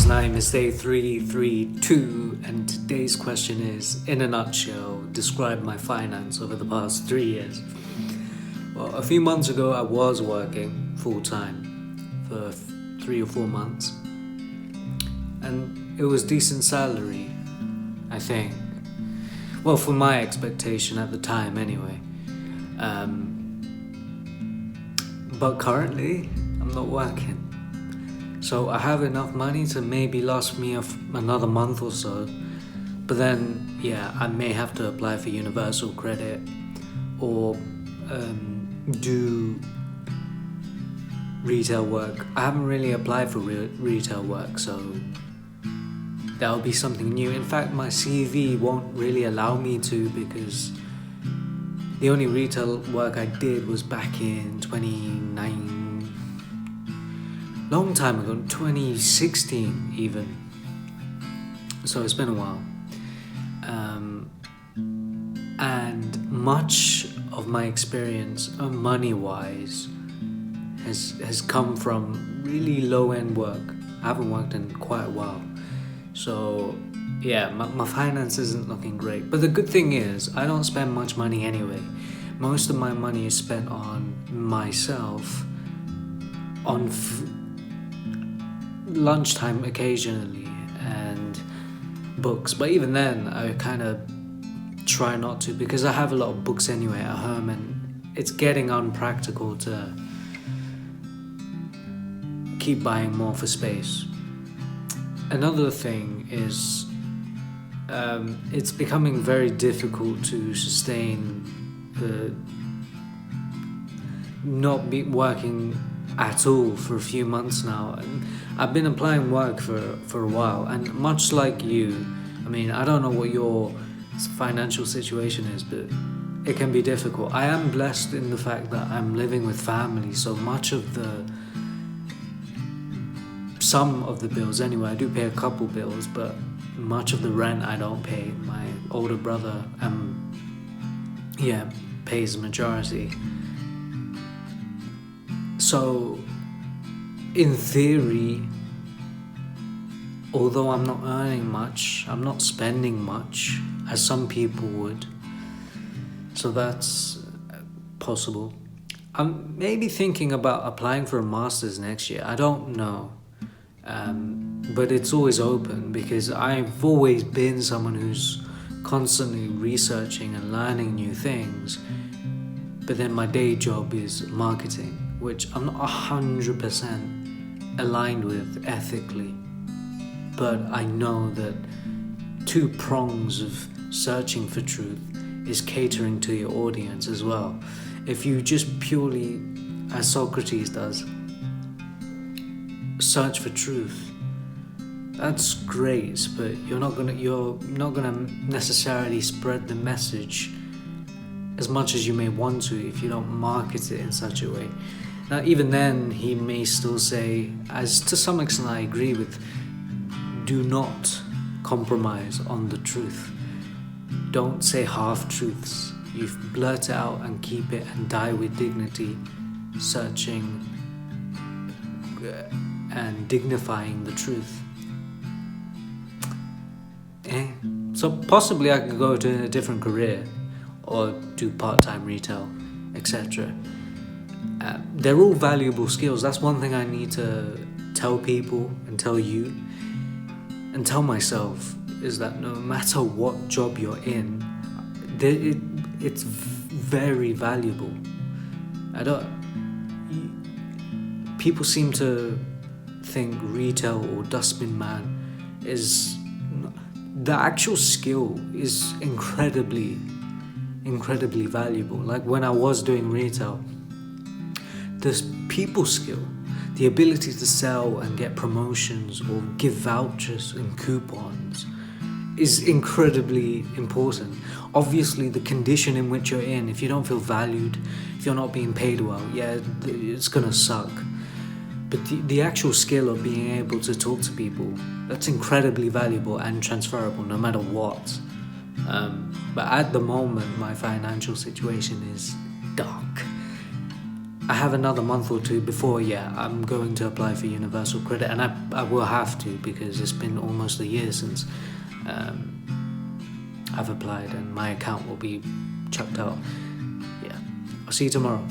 His name is Day 332, and today's question is, in a nutshell, describe my finance over the past 3 years. Well, a few months ago, I was working full-time for 3 or 4 months, and it was decent salary, I think. Well, for my expectation at the time, anyway. But currently, I'm not working. So I have enough money to maybe last me another month or so. But then, I may have to apply for universal credit or do retail work. I haven't really applied for retail work, so that'll be something new. In fact, my CV won't really allow me to, because the only retail work I did was back in 2016 even. So it's been a while. And much of my experience, money-wise, has come from really low-end work. I haven't worked in quite a while. So my finance isn't looking great. But the good thing is, I don't spend much money anyway. Most of my money is spent on myself, on lunchtime occasionally, and books. But even then, I kind of try not to, because I have a lot of books anyway at home, and it's getting unpractical to keep buying more for space. Another thing is, it's becoming very difficult to sustain not be working at all for a few months now. And I've been applying work for a while, and much like you, I mean, I don't know what your financial situation is, but it can be difficult. I am blessed in the fact that I'm living with family, so some of the bills anyway, I do pay a couple bills, but much of the rent I don't pay. My older brother pays the majority. So in theory, although I'm not earning much, I'm not spending much as some people would. So that's possible. I'm maybe thinking about applying for a master's next year. I don't know. But it's always open, because I've always been someone who's constantly researching and learning new things. But then my day job is marketing, which I'm not 100% aligned with ethically. But I know that 2 prongs of searching for truth is catering to your audience as well. If you just purely, as Socrates does, search for truth, that's great, but you're not gonna necessarily spread the message as much as you may want to if you don't market it in such a way. Now, even then, he may still say, as to some extent I agree with, do not compromise on the truth. Don't say half-truths. You blurt it out and keep it, and die with dignity, searching and dignifying the truth. So possibly I could go to a different career, or do part-time retail, etc. They're all valuable skills. That's one thing I need to tell people, and tell you, and tell myself, is that no matter what job you're in, it's very valuable. People seem to think retail or dustbin man is, the actual skill is incredibly valuable. Like when I was doing retail, this people skill, the ability to sell and get promotions or give vouchers and coupons, is incredibly important. Obviously, the condition in which you're in, if you don't feel valued, if you're not being paid well, it's gonna suck. But the actual skill of being able to talk to people, that's incredibly valuable and transferable no matter what. But at the moment, my financial situation is dark. I have another month or two before, I'm going to apply for Universal Credit, and I will have to, because it's been almost a year since I've applied, and my account will be chucked out. I'll see you tomorrow.